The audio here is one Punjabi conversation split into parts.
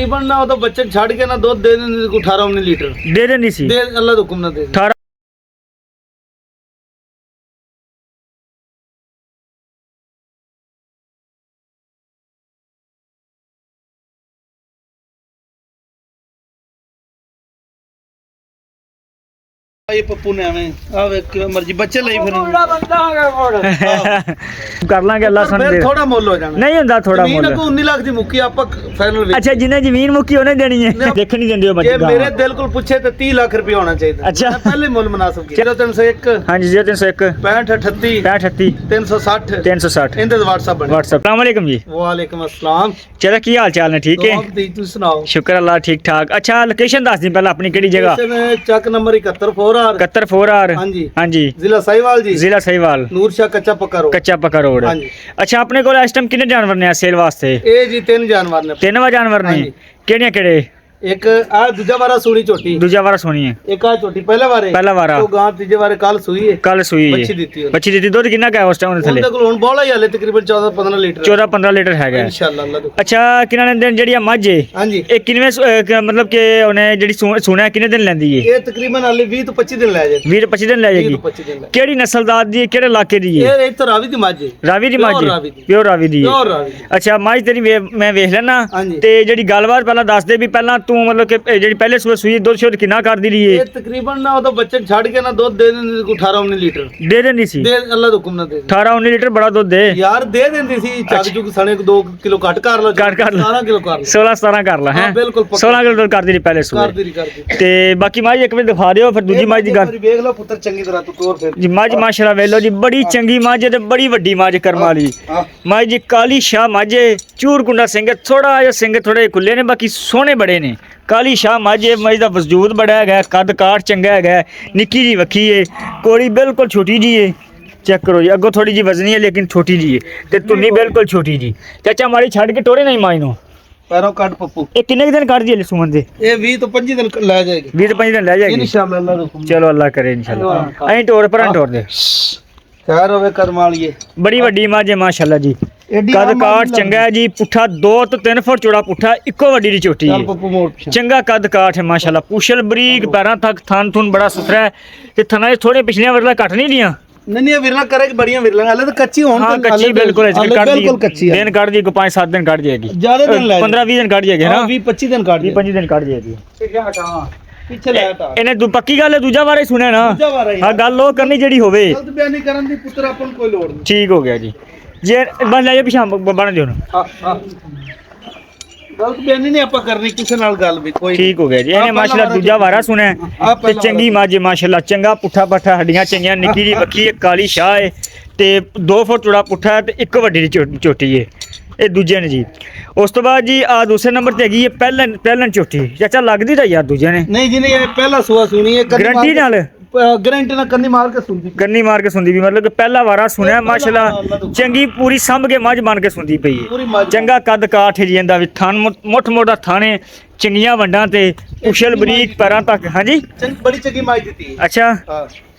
तकरीबन ना तो बच्चे छड़ के ना दूध दे देंगे 18-19 लीटर दे देनी सी दे अल्लाह दा हुक्म ना दे 18 ये पप्पू ने हमें आवे मर्जी बच्चे ले फिर कर लांगे अल्लाह सन दे थोड़ा मोल हो जाना नहीं ਹੁੰਦਾ थोड़ा ਜ਼ਮੀਨ मोल को 19 ਲੱਖ ਦੀ ਮੁੱਕੀ ਆਪਾਂ ਫਾਈਨਲ अच्छा जिन्हें जमीन मुक्की ਉਹਨੇ देनी है देख नहीं देंदे हो ये बच्चे मेरे दिल को पूछे तो 30 लाख रुपया होना चाहिए अच्छा। मैं पहले मोल मुनासिब किया 0301 हां जी 0301 65 38 68 360 360 इनके व्हाट्सएप बने व्हाट्सएप अस्सलाम वालेकुम जी वालेकुम अस्सलाम चलो की हाल चाल ने ठीक है तू सुनाओ शुक्र अल्लाह ठीक ठाक अच्छा लोकेशन दस दी पहले अपनी केड़ी जगह चक नंबर 71 4R 71 4R हाँ जी हाँ जी जिला साहिवाल जी जिला सहीवाल ਨੂਰ ਸ਼ਾਹ ਕੱਚਾ ਪੱਕਾ ਰੋਡ कच्चा पक्का रोड हाँ जी अच्छा अपने को इस टाइम कितने जानवर ने सेल वास्ते ਇਹ ਜੀ ਤਿੰਨ ਜਾਨਵਰ ਨੇ तीन वा जानवर ने हाँ जी। केड़े केड़े ਇੱਕ ਆ ਦੂਜਾ ਵਾਰਾ ਸੂਣੀ ਝੋਟੀ दूजा वारा सोनी है ਇੱਕ ਆ ਝੋਟੀ ਪਹਿਲਾ ਵਾਰੇ पहला वारा ਉਹ ਗਾਂ ਤੀਜੇ ਵਾਰੇ ਕੱਲ ਸੂਈ ਹੈ कल सुई ਬੱਚੀ है ਦਿੱਤੀ ਉਹਨੇ बच्ची दी दूध कितना का है उस टाइम थले ਉਹਦੇ ਕੋਲ ਹੁਣ ਬੋਲਾ ਹੀ ਹਲੇ ਤਕਰੀਬਨ 14-15 ਲੀਟਰ 14-15 लीटर है ਇਨਸ਼ਾਅੱਲਾ ਅੱਲਾਹ ਦਾ अच्छा किन्ना दिन जेड़ी मझ है ਹਾਂਜੀ ਇਹ ਕਿੰਨੇ मतलब कि ਉਹਨੇ ਜਿਹੜੀ ਸੁਣਿਆ ਕਿੰਨੇ ਦਿਨ ਲੈਂਦੀ ਹੈ ਇਹ ਤਕਰੀਬਨ ਹਲੇ 20 ਤੋਂ 25 ਦਿਨ ਲੈ ਜਾਏ 20 25 ਦਿਨ ਲੈ 20 ਜਾਏਗੀ ਤੋਂ 25 ਦਿਨ ਲੈ ਕਿਹੜੀ ਨਸਲ ਦਾ ਦੀ ਹੈ ਕਿਹੜੇ ਇਲਾਕੇ ਦੀ ਹੈ ਇਹ ਇੱਥੇ ਰਾਵੀ ਦੀ ਮੱਝ ਹੈ ਰਾਵੀ ਦੀ ਮੱਝ Pure ਰਾਵੀ ਦੀ। ਪਿਓਰ ਰਾਵੀ ਦੀ ਹੈ ਪਿਓਰ ਰਾਵੀ ਦੀ। ਅੱਛਾ ਮੱਝ ਤੇਰੀ ਮੈਂ ਵੇਖ ਲੈਣਾ ਹਾਂਜੀ। ਤੇ ਜਿਹੜੀ ਗੱਲਬਾਤ ਪਹਿਲਾਂ ਦੱਸ ਦੇ ਵੀ ਪਹਿਲਾਂ ਤੂੰ ਮਤਲਬ ਕਿ ਜਿਹੜੀ ਪਹਿਲੇ ਸੂਈ ਦੁੱਧ ਸ਼ੁੱਧ ਕਿੰਨਾ ਕਰਦੀ ਰਹੀ ਇਹ ਹੈ ਤਕਰੀਬਨ ਨਾ ਉਹ ਤਾਂ ਬੱਚੇ ਛੱਡ ਕੇ ਨਾ ਦੁੱਧ ਦੇ ਦਿੰਦੀ ਸੀ 18-19 ਲੀਟਰ ਦੇ ਦਿੰਦੀ ਸੀ ਦੇ ਅੱਲਾਹ ਦਾ ਹੁਕਮ ਨਾ ਦੇ 18 19 ਲੀਟਰ ਬੜਾ ਦੁੱਧ ਦੇ ਯਾਰ ਦੇ ਦਿੰਦੀ ਸੀ ਚੱਕ ਚੁੱਕ ਸਣੇ 2 ਕਿਲੋ ਘੱਟ ਕਰ ਲਓ ਕਰ ਲਓ। 17 ਕਿਲੋ ਕਰ ਲਓ 16 17 ਕਰ ਲਾ ਹੈ ਹਾਂ, ਬਿਲਕੁਲ ਪੱਕਾ। 16 ਕਿਲੋ ਦੁੱਧ ਕਰਦੀ ਰਹੀ ਪਹਿਲੇ ਸੂਈ ਕਰਦੀ ਤੇ ਬਾਕੀ ਮੱਝ ਇੱਕ ਵਾਰ ਦਿਖਾ ਦਿਓ ਫਿਰ ਦੂਜੀ ਮੱਝ ਦੀ ਗੱਲ ਵੇਖ ਲਓ ਪੁੱਤਰ ਚੰਗੀ ਤਰ੍ਹਾਂ ਤੂੰ ਤੋਰ ਫਿਰ ਜੀ ਮੱਝ ਮਾਸ਼ਾਅੱਲਾ ਵੇਖ ਲਓ ਜੀ ਬੜੀ ਚੰਗੀ ਮੱਝ ਹੈ ਤੇ ਬੜੀ ਵੱਡੀ ਮੱਝ ਕਰਮ ਵਾਲੀ ਹਾਂ ਮੱਝ ਜੀ ਕਾਲੀ ਸ਼ਾਹ ਮੱਝ ਹੈ ਚੂਰ ਕੁੰਡਾ ਸਿੰਘ ਹੈ ਥੋੜਾ ਜਿਹਾ ਸਿੰਘ ਥੋੜੇ ਖੁੱਲੇ ਨੇ ਬਾਕੀ ਸੋਹਣੇ ਬੜੇ ਨੇ ਕਾਲੀ ਸ਼ਾਹ ਮੱਝ ਹੈ ਮੱਝ ਦਾ ਵਜੂਦ ਬੜਾ ਹੈਗਾ ਕੱਦ ਕਾਠ ਚੰਗਾ ਹੈਗਾ ਨਿੱਕੀ ਜੀ ਵੱਖੀ ਹੈ ਕੋੜੀ ਬਿਲਕੁਲ ਛੋਟੀ ਜੀ ਹੈ ਚੈੱਕ ਕਰੋ ਜੀ ਅੱਗੋਂ ਥੋੜੀ ਜੀ ਵਜ਼ਨੀ ਹੈ ਲੇਕਿਨ ਛੋਟੀ ਜੀ ਹੈ ਤੇ ਤੁੰਨੀ ਬਿਲਕੁਲ ਛੋਟੀ ਜੀ ਚਾਚਾ ਮਾੜੀ ਛੱਡ ਕੇ ਟੋਰੇ ਨਹੀਂ ਮਾਈ ਨੂੰ ਪੈਰੋਂ ਕੱਢ ਪੱਪੂ ਇਹ ਕਿੰਨੇ ਕੁ ਦਿਨ ਕੱਢਦੀ ਹੈ ਸੁਮਨ ਦੇ ਇਹ 20 ਤੋਂ 25 ਦਿਨ ਲੈ ਜਾਏਗੀ 20 ਤੋਂ 25 ਦਿਨ ਲੈ ਜਾਏਗੀ ਇਨਸ਼ਾਅੱਲਾ ਅੱਲਾਹ ਦਾ ਹੁਕਮ ਚਲੋ ਅੱਲਾ ਕਰੇ ਇਨਸ਼ਾਅੱਲਾ ਐਂ ਟੋਰ ਪਰਾਂ ਟੋਰ ਦੇ ਖੈਰ ਹੋਵੇ ਕਰਮ ਵਾਲੀਏ ਬੜੀ ਵੱਡੀ ਮੱਝ ਹੈ ਮਾਸ਼ਾਅੱਲਾ ਜੀ ਐਡੀ ਕੱਦ ਕਾਠ ਚੰਗਾ ਹੈ ਜੀ ਪੁੱਠਾ 2 ਤੋਂ 3 ਫੁੱਟ ਚੌੜਾ ਪੁੱਠਾ ਇੱਕੋ ਵੱਡੀ ਦੀ ਝੋਟੀ ਚੱਲ ਹੈ ਪੱਪੂ ਮੋੜ ਪਿੱਛੇ ਚੰਗਾ ਕੱਦ ਕਾਠ ਹੈ ਮਾਸ਼ਾਅੱਲਾ ਪੁਸ਼ਲ ਬਰੀਕ ਪੈਰਾਂ ਤੱਕ ਥਣ ਥੁਣ ਬੜਾ ਸੁਥਰਾ ਹੈ ਤੇ ਥਣਾ ਥੋੜੇ ਪਿਛਲੀਆਂ ਵਰਲਾ ਘੱਟ ਨਹੀਂ ਦੀਆਂ ਨਹੀਂ ਇਹ ਵਿਰਲਾ ਕਰੇਗੀ ਬੜੀਆਂ ਵਿਰਲਾ ਹਲੇ ਤਾਂ ਕੱਚੀ ਹੋਣ ਹਾਂ ਕੱਚੀ ਬਿਲਕੁਲ ਹੈ ਕੱਢਦੀ ਬਿਲਕੁਲ ਕੱਚੀ ਹੈ ਦਿਨ ਕੱਢਦੀ ਕੋ 5-7 ਦਿਨ ਕੱਢ ਜਾਏਗੀ ਜ਼ਿਆਦਾ ਦਿਨ ਲੈ 15-20 ਦਿਨ ਕੱਢ ਜਾਏਗੀ ਨਾ 20-25 ਦਿਨ ਕੱਢ 20-25 ਦਿਨ ਕੱਢ ਜਾਏਗੀ ਪਿੱਛੇ ਲੈ ਹਟਾ ਇਹਨੇ ਪੱਕੀ ਗੱਲ ਹੈ ਦੂਜਾ ਵਾਰੇ ਸੁਣਿਆ ਨਾ ਦੂਜਾ ਵਾਰਾ ਹੀ ਹਾਂ ਗੱਲ ਉਹ ਕਰਨੀ ਜਿਹੜੀ ਹੋਵੇ ਗਲਤ ਬਿਆਨੀ ਕਰਨ ਦੀ ਪੁੱਤਰ ਆਪਾਂ ਨੂੰ ਕੋਈ ਲੋੜ ਨਹੀਂ ਠੀਕ ਹੋ ਗਿਆ ਜੀ ਜੇ ਬਸ ਲੈ ਜਾ ਪਿਛਾਂ ਬਣ ਦਿਓ ਹਾਂ ਹਾਂ ਗਲਤ ਬਿਆਨੀ ਨਹੀਂ ਆਪਾਂ ਕਰਨੀ ਕਿਸੇ ਨਾਲ ਗੱਲ ਵੀ ਕੋਈ ਠੀਕ ਹੋ ਗਿਆ ਜੀ ਇਹਨੇ ਮਾਸ਼ਾਅੱਲਾ ਦੂਜਾ ਵਾਰਾ ਸੁਣਿਆ ਤੇ ਚੰਗੀ ਮੱਝ ਮਾਸ਼ਾਅੱਲਾ ਚੰਗਾ ਪੁੱਠਾ ਪੱਠਾ ਹੱਡੀਆਂ ਚੰਗੀਆਂ ਨਿੱਕੀ ਜੀ ਵੱਖੀ ਹੈ ਕਾਲੀ ਸ਼ਾਹ ਹੈ ਤੇ 2 ਫੁੱਟ ਚੌੜਾ ਪੁੱਠਾ ਹੈ ਤੇ ਇੱਕ ਵੱਡੀ ਦੀ ਝੋਟੀ ਹੈ ਇਹ ਦੂਜੇ ਨੇ ਜੀ ਉਸ ਤੋਂ ਬਾਅਦ ਜੀ ਆ ਦੂਸਰੇ ਨੰਬਰ ਤੇ ਹੈਗੀ ਹੈ ਪਹਿਲਨ ਝੋਟੀ ਚਾਚਾ ਲੱਗਦੀ ਤਾਂ ਯਾਰ ਦੂਜੇ ਨੇ ਨਹੀਂ ਜਿਹਨੇ ਇਹ ਪਹਿਲਾ ਸੂਆ ਸੁਣੀ ਹੈ ਗਰੰਟੀ ਨਾਲ ਗਰੰਟੀ ਨਾਲ ਕੰਨੀ ਮਾਰ ਕੇ ਸੁਣਦੀ ਕੰਨੀ ਮਾਰ ਕੇ ਸੁਣਦੀ ਵੀ ਮਤਲਬ ਕਿ ਪਹਿਲਾ ਵਾਰਾ ਸੁਣਿਆ ਮਾਸ਼ਾਅੱਲਾ ਚੰਗੀ ਪੂਰੀ ਸੰਭ ਕੇ ਮੱਝ ਬਣ ਕੇ ਸੁਣਦੀ ਪਈ ਪੂਰੀ ਹੈ ਮੱਝ ਚੰਗਾ ਕੱਦ ਕਾਠ ਜੀ ਇਹਦਾ ਵੀ ਥਣ ਮੁੱਠ ਮੋਟਾ ਥਾਣੇ ਚੰਗੀਆਂ ਵੰਡਾਂ ਤੇ ਉਛਲ ਬਰੀਕ ਪੈਰਾਂ ਤੱਕ ਹਾਂਜੀ ਬੜੀ ਚੰਗੀ ਮਾਈ ਦਿੱਤੀ ਹੈ ਅੱਛਾ ਹਾਂ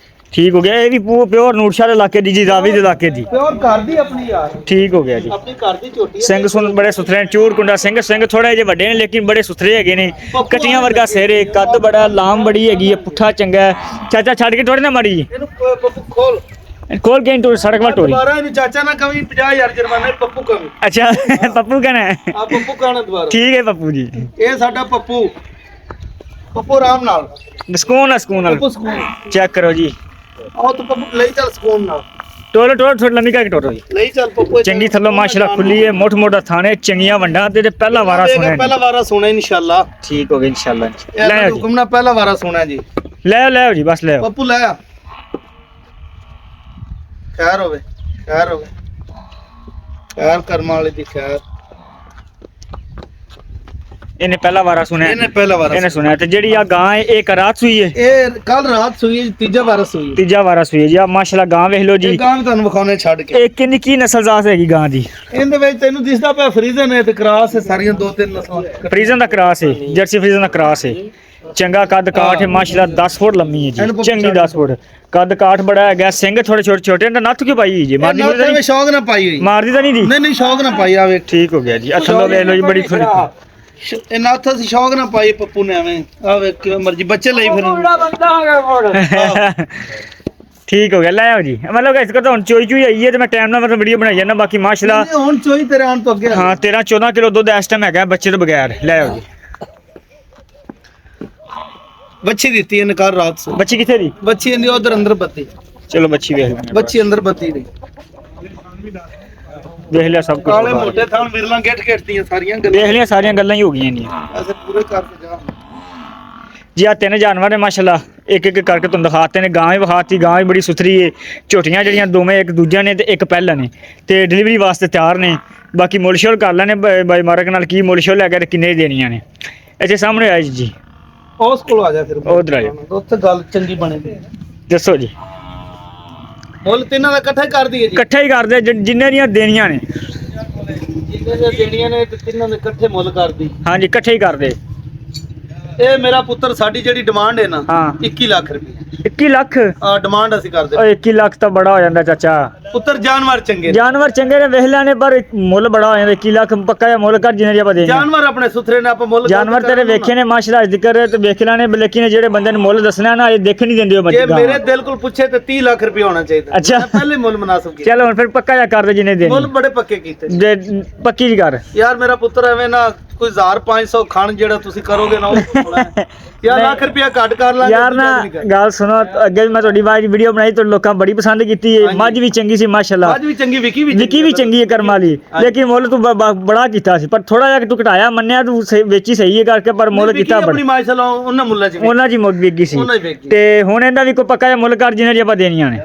ਠੀਕ ਹੋ ਗਿਆ ਇਹ ਵੀ ਪਿਓਰ ਨੂਰਸ਼ਾਹ ਦੇ ਇਲਾਕੇ ਦੀ ਜੀ ਰਾਵੀ ਦੇ ਇਲਾਕੇ ਦੀ ਪਿਓਰ ਘਰ ਦੀ ਆਪਣੀ ਯਾਰ ਠੀਕ ਹੋ ਗਿਆ ਜੀ ਆਪਣੀ ਘਰ ਦੀ ਝੋਟੀ ਹੈ ਸਿੰਘ ਸੁਣ ਬੜੇ ਸੁਥਰੇ ਨੇ ਚੂਰ ਕੁੰਡਾ ਸਿੰਘ ਥੋੜਾ ਜਿਹੇ ਵੱਡੇ ਨੇ ਲੇਕਿਨ ਬੜੇ ਸੁਥਰੇ ਹੈਗੇ ਨੇ ਕਟੀਆਂ ਵਰਗਾ ਸਿਰੇ ਕੱਦ ਬੜਾ ਲਾਮ ਬੜੀ ਹੈਗੀ ਹੈ ਪੁੱਠਾ ਚੰਗਾ ਹੈ ਚਾਚਾ ਛੱਡ ਕੇ ਥੋੜੇ ਨਾ ਮਾੜੀ ਜੀ ਇਹਨੂੰ ਪੱਪੂ ਖੋਲ ਕੋਲ ਕੇ ਟੋਰ ਸੜਕ ਵਾਲ ਟੋਰੀ ਦੁਬਾਰਾ ਇਹਨੂੰ ਚਾਚਾ ਨਾ ਕਵੀ 50000 ਜੁਰਮਾਨਾ ਪੱਪੂ ਕਵੀ ਅੱਛਾ ਪੱਪੂ ਕਹਿਣਾ ਹੈ ਆ ਪੱਪੂ ਕਹਣਾ ਦੁਬਾਰਾ ਠੀਕ ਹੈ ਪੱਪੂ ਜੀ ਇਹ ਸਾਡਾ ਪੱਪੂ ਪੱਪੂ ਆਰਾਮ ਨਾਲ ਸਕੂਨ ਨਾਲ ਪੱਪੂ ਸਕੂਨ ਚੈੱਕ ਕਰੋ ਜੀ ਆਓ ਤੂੰ ਪੱਪੂ ਲਈ ਚੱਲ ਸਕੂਨ ਨਾਲ ਟੋਰ ਥੋੜਾ ਲੰਮੀ ਕਰਕੇ ਟੋਰੋ ਜੀ ਲਈ ਚੱਲ ਪੱਪੂ ਚੰਗੀ ਥੱਲੋਂ ਮਾਸ਼ਾਅੱਲਾ ਖੁੱਲੀ ਹੈ ਮੋਟਾ ਥਾਣੇ ਚੰਗੀਆਂ ਵੰਡਾਂ ਤੇ ਪਹਿਲਾ ਵਾਰਾ ਸੁਣਿਆ ਪਹਿਲਾ ਵਾਰਾ ਸੁਣਿਆ ਇਨਸ਼ਾਅੱਲਾ ਠੀਕ ਹੋ ਗਿਆ ਇਨਸ਼ਾਅੱਲਾ ਲੈ ਲੈ ਹੁਕਮ ਨਾਲ ਪਹਿਲਾ ਵਾਰਾ ਸੁਣਿਆ ਜੀ ਲੈ ਜੀ ਬਸ ਲੈ ਪੱਪੂ ਲੈ ਆ ਖੈਰ ਹੋਵੇ ਖੈਰ ਕਰਮ ਵਾਲੇ ਦੀ ਖੈਰ ਇਹਨੇ ਪਹਿਲਾ ਵਾਰਾ ਸੁਣਿਆ ਇਹਨੇ ਪਹਿਲਾ ਵਾਰਾ ਇਹਨੇ ਸੁਣਿਆ ਤੇ ਜਿਹੜੀ ਆ ਗਾਂ ਹੈ ਇਹ ਰਾਤ ਸੂਈ ਹੈ ਇਹ ਕੱਲ ਰਾਤ ਸੂਈ ਹੈ, ਤੀਜਾ ਵਾਰਾ ਸੂਈ ਹੈ। ਤੀਜਾ ਵਾਰਾ ਸੂਈ ਹੈ ਜੀ ਆ ਮਾਸ਼ਾਅੱਲਾ ਗਾਂ ਵੇਖ ਲਓ ਜੀ ਇਹ ਗਾਂ ਵੀ ਤੁਹਾਨੂੰ ਵਿਖਾਉਣੇ ਛੱਡ ਕੇ ਇਹ ਕਿੰਨੀ ਕੀ ਨਸਲ ਜ਼ਾਤ ਹੈਗੀ ਗਾਂ ਦੀ ਇਹਦੇ ਵਿੱਚ ਤੈਨੂੰ ਦਿਸਦਾ ਪਿਆ ਫਰੀਜ਼ਨ ਹੈ ਤੇ ਕਰਾਸ ਹੈ ਸਾਰੀਆਂ 2-3 ਨਸਲਾਂ ਫਰੀਜ਼ਨ ਦਾ ਕਰਾਸ ਹੈ ਜਰਸੀ ਫਰੀਜ਼ਨ ਦਾ ਕਰਾਸ ਹੈ ਚੰਗਾ ਕੱਦ ਕਾਠ ਹੈ ਮਾਸ਼ਾਅੱਲਾ 10 ਫੁੱਟ ਲੰਮੀ ਹੈ ਜੀ ਚੰਗੀ 10 ਫੁੱਟ ਕੱਦ ਕਾਠ ਬੜਾ ਹੈਗਾ ਸਿੰਘ ਥੋੜੇ ਛੋਟੇ ਨੇ ਨੱਥ ਕਿਉਂ ਪਾਈ ਜੀ ਮਾਰਦੀ ਇਹ ਸ਼ੌਕ ਨਾ ਪਾਈ ਹੋਈ ਮਾਰਦੀ ਤਾਂ ਨਹੀਂ ਜੀ ਨਹੀਂ ਸ਼ੌਕ ਨਾ ਪਾਈ ਆਵੇ ਠੀਕ ਹੋ ਗਿਆ ਜੀ ਥੱਲੋਂ ਵੇਖ ਲਓ ਜੀ ਬੜੀ ਖੁੱਲੀ ਇਹ ਨਾਥ ਅਸੀਂ ਸ਼ੌਕ ਨਾ ਪਾਈ ਪੱਪੂ ਨੇ ਐਵੇਂ ਆ ਵੇਖ ਕਿਵੇਂ ਮਰਜੀ ਬੱਚੇ ਲਈ ਫਿਰ ਠੀਕ ਹੋ ਗਿਆ ਲੈ ਆਓ ਜੀ ਮਤਲਬ ਇਸ ਤੋਂ ਹੁਣ ਚੋਈ ਚੋਈ ਆਈ ਹੈ ਤੇ ਮੈਂ ਟਾਈਮ ਨਾਲ ਮਤਲਬ ਵੀਡੀਓ ਬਣਾਈ ਜਾਂਦਾ ਬਾਕੀ ਮਾਸ਼ਾਅੱਲਾ ਹੁਣ ਚੋਈ ਤੇਰੇ ਆਣ ਤੋਂ ਅੱਗੇ ਹਾਂ 13-14 ਕਿਲੋ ਦੁੱਧ ਇਸ ਟਾਈਮ ਹੈਗਾ ਬੱਚੇ ਤੋਂ ਬਗੈਰ ਲੈ ਆਓ ਜੀ ਬੱਚੀ ਦਿੱਤੀ ਇਹਨੇ ਕੱਲ ਰਾਤ ਸੇ ਬੱਚੀ ਕਿੱਥੇ ਦੀ ਬੱਚੀ ਇਹਦੀ ਉਧਰ ਅੰਦਰ ਬੱਤੀ ਚਲੋ ਬੱਚੀ ਵੇਖ ਲੈਂਦੇ ਬੱਚੀ ਅੰਦਰ ਬੱਤੀ ਦੀ ਦੇਖ ਲਿਆ ਸਭ ਕੁਝ ਕਾਲੇ ਮੋਟੇ ਥਾਂ ਵਿਰਲਾਂ ਗੇਟ ਖੇਡਤੀਆਂ ਸਾਰੀਆਂ ਦੇਖ ਗੱਲਾਂ ਲਿਆ ਸਾਰੀਆਂ ਗੱਲਾਂ ਹੀ ਹੋ ਗਈਆਂ ਨੇ ਅਸੀਂ ਪੂਰੇ ਕਰਕੇ ਜਾ ਜੀ ਆ ਤਿੰਨ ਜਾਨਵਰ ਨੇ ਮਾਸ਼ਾਅੱਲਾ ਇੱਕ ਇੱਕ ਕਰਕੇ ਤੁਹਾਨੂੰ ਦਿਖਾਤੇ ਨੇ ਗਾਂ ਵੀ ਵਿਖਾਤੀ ਗਾਂ ਵੀ ਬੜੀ ਸੁਥਰੀ ਏ ਝੋਟੀਆਂ ਜਿਹੜੀਆਂ ਦੋਵੇਂ ਇੱਕ ਦੂਜਿਆਂ ਨੇ ਤੇ ਇੱਕ ਪਹਿਲਾਂ ਨੇ ਤੇ ਡਿਲੀਵਰੀ ਵਾਸਤੇ ਤਿਆਰ ਨੇ ਬਾਕੀ ਮੁੱਲ ਸ਼ੁੱਲ ਕਰ ਲੈਣੇ ਬਾਈ ਮਾਰਕ ਨਾਲ ਕੀ ਮੁੱਲ ਸ਼ੁੱਲ ਹੈਗਾ ਤੇ ਕਿੰਨੇ ਦੇਣੀਆਂ ਨੇ ਇੱਥੇ ਸਾਹਮਣੇ ਆਇਆ ਜੀ ਉਸ ਕੋਲ ਆ ਜਾ ਫਿਰ ਉਧਰ ਆ ਜਾ ਉੱਥੇ ਗੱਲ ਚੰਗੀ ਬਣੇ ਤੇ ਦੱਸੋ ਜੀ ਮੁੱਲ ਤਿੰਨਾਂ ਦਾ ਇਕੱਠਾ ਹੀ ਕਰ ਦਈਏ ਜੀ ਇਕੱਠਾ ਹੀ ਕਰਦੇ ਜਿੰਨੇ ਦੀਆਂ ਦੇਣੀਆਂ ਨੇ ਜਿੰਨੇ ਦੀਆਂ ਦੇਣੀਆਂ ਨੇ ਤੇ ਤਿੰਨਾਂ ਦੇ ਇਕੱਠੇ ਮੁੱਲ ਕਰਦੀ ਹਾਂਜੀ ਇਕੱਠੇ ਹੀ ਕਰਦੇ ਇਹ ਮੇਰਾ ਪੁੱਤਰ ਸਾਡੀ ਜਿਹੜੀ ਡਿਮਾਂਡ ਹੈ ਨਾ ਹਾਂ 21 ਲੱਖ ਰੁਪਏ 21 ਲੱਖ ਆ ਡਿਮਾਂਡ ਅਸੀਂ ਕਰਦੇ ਓਏ 21 ਲੱਖ ਤਾਂ ਬੜਾ ਹੋ ਜਾਂਦਾ ਚਾਚਾ ਪੁੱਤਰ ਜਾਨਵਰ ਚੰਗੇ ਨੇ। ਜਾਨਵਰ ਚੰਗੇ ਨੇ ਵੇਖ ਲੈਣੇ ਪਰ ਮੁੱਲ ਬੜਾ ਹੋ ਜਾਂਦਾ 21 ਲੱਖ ਪੱਕਾ ਜਿਹਾ ਮੁੱਲ ਕਰ ਜਿੰਨੇ ਦੀ ਆਪਾਂ ਦੇਣੀ ਜਾਨਵਰ ਆਪਣੇ ਸੁਥਰੇ ਨੇ ਆਪਾਂ ਮੁੱਲ ਜਾਨਵਰ ਤੇਰੇ ਵੇਖੇ ਨੇ ਮਾਸ਼ਾਅੱਲਾ ਜ਼ਿਕਰ ਤੇ ਵੇਖ ਲੈਣੇ ਲੇਕਿਨ ਜਿਹੜੇ ਬੰਦੇ ਨੂੰ ਮੁੱਲ ਦੱਸਣਾ ਨਾ ਇਹ ਦੇਖ ਨਹੀਂ ਦਿੰਦੇ ਉਹ ਜੇ ਬੱਚੇ ਮੇਰੇ ਦਿਲ ਕੋਲ ਪੁੱਛੇ ਤੇ 30 ਲੱਖ ਰੁਪਏ ਹੋਣਾ ਚਾਹੀਦਾ ਅੱਛਾ। ਮੈਂ ਪਹਿਲੇ ਮੁੱਲ ਮੁਨਾਸਬ ਕੀਤਾ ਚਲੋ ਹੁਣ ਫਿਰ ਪੱਕਾ ਜਿਹਾ ਕਰ ਦੇ ਜਿੰਨੇ ਦੇਣੀ ਮੁੱਲ ਬੜੇ ਪੱਕੇ ਕੀਤੇ ਨੇ। ਦੇ ਪੱਕੀ ਜੀ ਕਰ ਯਾਰ ਮੇਰਾ ਪੁੱਤਰ ਐਵੇਂ ਨਾ ਕੋਈ 1500 ਖਾਣ ਜਿਹੜਾ ਤੁਸੀਂ ਕਰੋਗੇ ਨਾ ਉਹ ਥੋੜ੍ਹਾ ਹੈ। ਯਾਰ ਨਹੀਂ। ਲੱਖ ਰੁਪਇਆ ਘੱਟ ਕਰ ਲਾਂਗੇ ਯਾਰ ਨਾ ਗੱਲ ਸੁਣੋ ਅੱਗੇ ਵੀ ਮੈਂ ਤੁਹਾਡੀ ਬਾਅਦ ਵੀਡੀਓ ਬਣਾਈ ਤੇ ਲੋਕਾਂ ਬੜੀ ਪਸੰਦ ਕੀਤੀ ਹੈ ਹਾਂਜੀ। ਮੱਝ ਵੀ ਚੰਗੀ ਸੀ ਮਾਸ਼ਾਅੱਲਾ ਅੱਜ ਵੀ ਚੰਗੀ ਵਿਕੀ ਵਿਕੀ ਵੀ ਚੰਗੀ ਹੈ ਕਰਮ ਵਾਲੀ ਲੇਕਿਨ ਮੁੱਲ ਤੂੰ ਬੜਾ ਕੀਤਾ ਸੀ ਪਰ ਥੋੜਾ ਜਿਹਾ ਤੂੰ ਘਟਾਇਆ ਮੰਨਿਆ ਤੂੰ ਵੇਚੀ ਸਹੀ ਹੈ ਕਰਕੇ ਪਰ ਮੁੱਲ ਕੀਤਾ ਆਪਣੀ ਮਾਸ਼ਾਅੱਲਾ ਉਹਨਾਂ ਮੁੱਲਾਂ ਚ ਉਹਨਾਂ ਦੀ ਮੁੱਲ ਵਿਕੀ ਸੀ ਉਹਨਾਂ ਹੀ ਵਿਕੀ। ਤੇ ਹੁਣ ਇਹਦਾ ਵੀ ਕੋਈ ਪੱਕਾ ਜਿਹਾ ਮੁੱਲ ਕਰ ਜਿੰਨੇ ਦੀ ਆਪਾਂ ਦੇਣੀਆਂ ਨੇ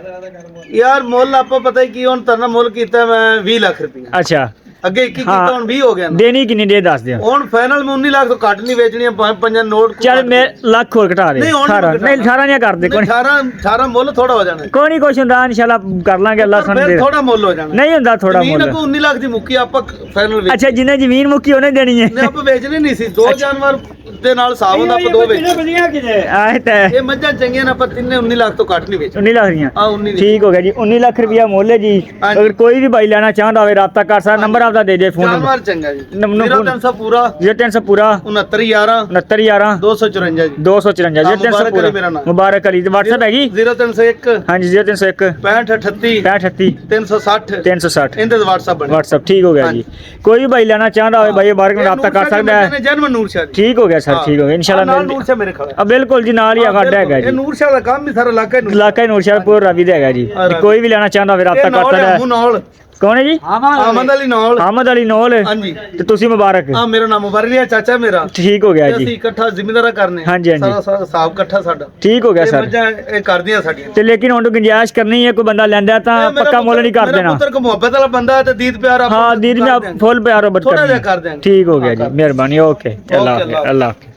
ਯਾਰ ਮੁੱਲ ਆਪਾਂ ਪਤਾ ਹੀ ਕੀ ਹੁਣ ਤਰਨਾ ਮੁੱਲ ਕੀਤਾ ਮੈਂ 20 ਲੱਖ ਰੁਪਇਆ ਅੱਛਾ ਅੱਗੇ 21 ਕੀਤਾ ਹੁਣ 20 ਹੋ ਗਿਆ ਨਾ। ਦੇਣੀ ਕਿੰਨੀ ਦੇ ਦੱਸ ਦਿਓ ਹੁਣ ਫਾਈਨਲ ਮੈਂ 19 ਲੱਖ ਤੋਂ ਘੱਟ ਨਹੀਂ ਵੇਚਣੀਆਂ ਪੰਜਾਂ ਨੋਟ ਚੱਲ ਮੈਂ ਲੱਖ ਹੋਰ ਘਟਾ ਦੇ ਨਹੀਂ, ਹੁਣ 18 ਘਟਾ ਨਹੀਂ 18 ਨਹੀਂ ਕਰਦੇ ਕੋਈ 18 ਮੁੱਲ ਥੋੜਾ ਹੋ ਜਾਣਾ ਕੋਈ ਨਹੀਂ ਕੁਛ ਹੁੰਦਾ ਇਨਸ਼ਾਅੱਲਾ ਕਰ ਲਾਂਗੇ ਅੱਲਾ ਸਾਨੂੰ ਫਿਰ ਦੇ ਥੋੜਾ ਮੁੱਲ ਹੋ ਜਾਣਾ ਨਹੀਂ ਹੁੰਦਾ ਥੋੜਾ ਜ਼ਮੀਨ ਮੁੱਲ ਕੋ 19 ਲੱਖ ਦੀ ਮੁੱਕੀ ਆਪਾਂ ਫਾਈਨਲ ਵੇਚ ਅੱਛਾ ਜਿੰਨੇ ਜ਼ਮੀਨ ਮੁੱਕੀ ਉਹਨੇ ਦੇਣੀ ਹੈ ਨੇ ਆਪਾਂ ਵੇਚਣੀ ਨਹੀਂ ਸੀ ਦੋ ਜਾਨਵਰ ਦੇ ਨਾਲ ਹਿਸਾਬ ਹੁੰਦਾ ਆਪਾਂ ਦੋ ਵੇਚ ਆਹ ਤਾਂ ਇਹ ਮੱਝਾਂ ਚੰਗੀਆਂ ਨੇ ਆਪਾਂ ਤਿੰਨੇ 19 ਲੱਖ ਤੋਂ ਘੱਟ ਨਹੀਂ ਵੇਚ 19 ਲੱਖ ਦੀਆਂ ਆ 19 ਦੀ ਠੀਕ ਹੋ ਗਿਆ ਜੀ 19 ਲੱਖ ਰੁਪਇਆ ਮੁੱਲ ਹੈ ਜੀ ਹਾਂਜੀ। ਅਗਰ ਕੋਈ ਵੀ ਭਾਈ ਲੈਣਾ ਚਾਹੁੰਦਾ ਹੋਵੇ ਰਾਬਤਾ ਕਰ ਸਕਦਾ ਨੰਬਰ ਆਪਦਾ ਦੇ ਦੇ ਫੋਨ ਜਾਨਵਰ ਚੰਗਾ ਜੀ ਨੰਬਰ 0300 ਪੂਰਾ 0300 ਪੂਰਾ 6911 6911 254 ਜੀ 254 ਹਾਂ, 0300 ਮੁਬਾਰਕ ਪੂਰਾ ਅਲੀ ਮੇਰਾ ਨਾਮ। ਮੁਬਾਰਕ ਅਲੀ ਤੇ WhatsApp ਹੈਗੀ 0301 ਹਾਂਜੀ 0301 6538 6538 360 360 ਇਹਦੇ WhatsApp ਬਣੇ WhatsApp ਠੀਕ ਹੋ ਗਿਆ ਜੀ ਕੋਈ ਵੀ ਭਾਈ ਲੈਣਾ ਚਾਹੁੰਦਾ ਹੋਵੇ ਭਾਈ ਮੁਬਾਰਕ ਨਾਲ ਰਾਬਤਾ ਕਰ ਸਕਦਾ ਹੈ ਜਨਮ ਨੂਰ ਸ਼ਾਹ ਜੀ ਠੀਕ ਹੋ ਗਿਆ ਸਰ ਠੀਕ ਹੋ ਗਿਆ ਇਨਸ਼ਾਅੱਲਾ ਨਾਲ ਨੂਰ ਸ਼ਾਹ ਮੇਰੇ ਖੜਾ ਬਿਲਕੁਲ ਜੀ ਨਾਲ ਹੀ ਆ ਸਾਡਾ ਹੈਗਾ ਇਹ ਜੀ ਨੂਰ ਸ਼ਾਹ ਦਾ ਕੰਮ ਹੀ ਸਾਰਾ ਇਲਾਕਾ ਹੀ ਇਲਾਕਾ ਹੀ ਨੂਰਸ਼ਾਹਪੁਰ ਰਾਵੀ ਦਾ ਹੈਗਾ ਜੀ ਹਾਂ, ਰਾਵੀ। ਕੋਈ ਵੀ ਲੈਣਾ ਚਾਹੁੰਦਾ ਹੋਵੇ ਰਾਬਤਾ ਕਰ ਸਕਦਾ ਹੈ ਨਾਲ ਕੌਣ ਹੈ ਜੀ ਆਮਦ ਅਲੀ ਨਾਲ ਅਹਿਮਦ ਅਲੀ ਨੌਲ ਹਾਂਜੀ ਤੇ ਤੁਸੀਂ ਮੁਬਾਰਕ ਆ ਮੇਰਾ ਨਾਮ ਮੁਬਾਰਕ ਚਾਚਾ ਮੇਰਾ ਠੀਕ ਹੋ ਗਿਆ ਅਸੀਂ ਜੀ ਇਕੱਠਾ ਜ਼ਿੰਮੇਦਾਰਾ ਕਰਨੇ ਹਾਂਜੀ, ਹਾਂਜੀ। ਸਾਰਾ ਹਿਸਾਬ ਇਕੱਠਾ ਸਾਡਾ ਠੀਕ ਹੋ ਗਿਆ ਇਹ ਸਰ ਮੱਝਾਂ ਇਹ ਕਰਦੀਆਂ ਸਾਡੀਆਂ ਤੇ ਲੇਕਿਨ ਹੁਣ ਗੁੰਜਾਇਸ਼ ਕਰਨੀ ਹੈ ਕੋਈ ਬੰਦਾ ਲੈਂਦਾ ਤਾਂ ਇਹ ਮੇਰਾ ਪੱਕਾ ਮੁੱਲ ਨਹੀਂ ਕਰ ਮੇਰਾ ਦੇਣਾ ਪੁੱਤਰ ਕੋ ਮੁਹੱਬਤ ਵਾਲਾ ਬੰਦਾ ਹੈ ਤੇ ਦੀਦ ਪਿਆਰ ਆਪਾਂ ਹਾਂ ਦੀਦੀ ਮੈਂ ਫੁੱਲ ਪਿਆਰੋ ਥੋੜਾ ਜਿਹਾ ਕਰ ਦਿਆਂਗੇ ਠੀਕ ਹੋ ਗਿਆ ਜੀ ਮਿਹਰਬਾਨੀ ਓਕੇ ਅੱਲਾਹ ਓਕੇ, ਅੱਲਾਹ ਹਾਫਿਜ਼। ਅੱਲਾਹ ਹਾਫਿਜ਼।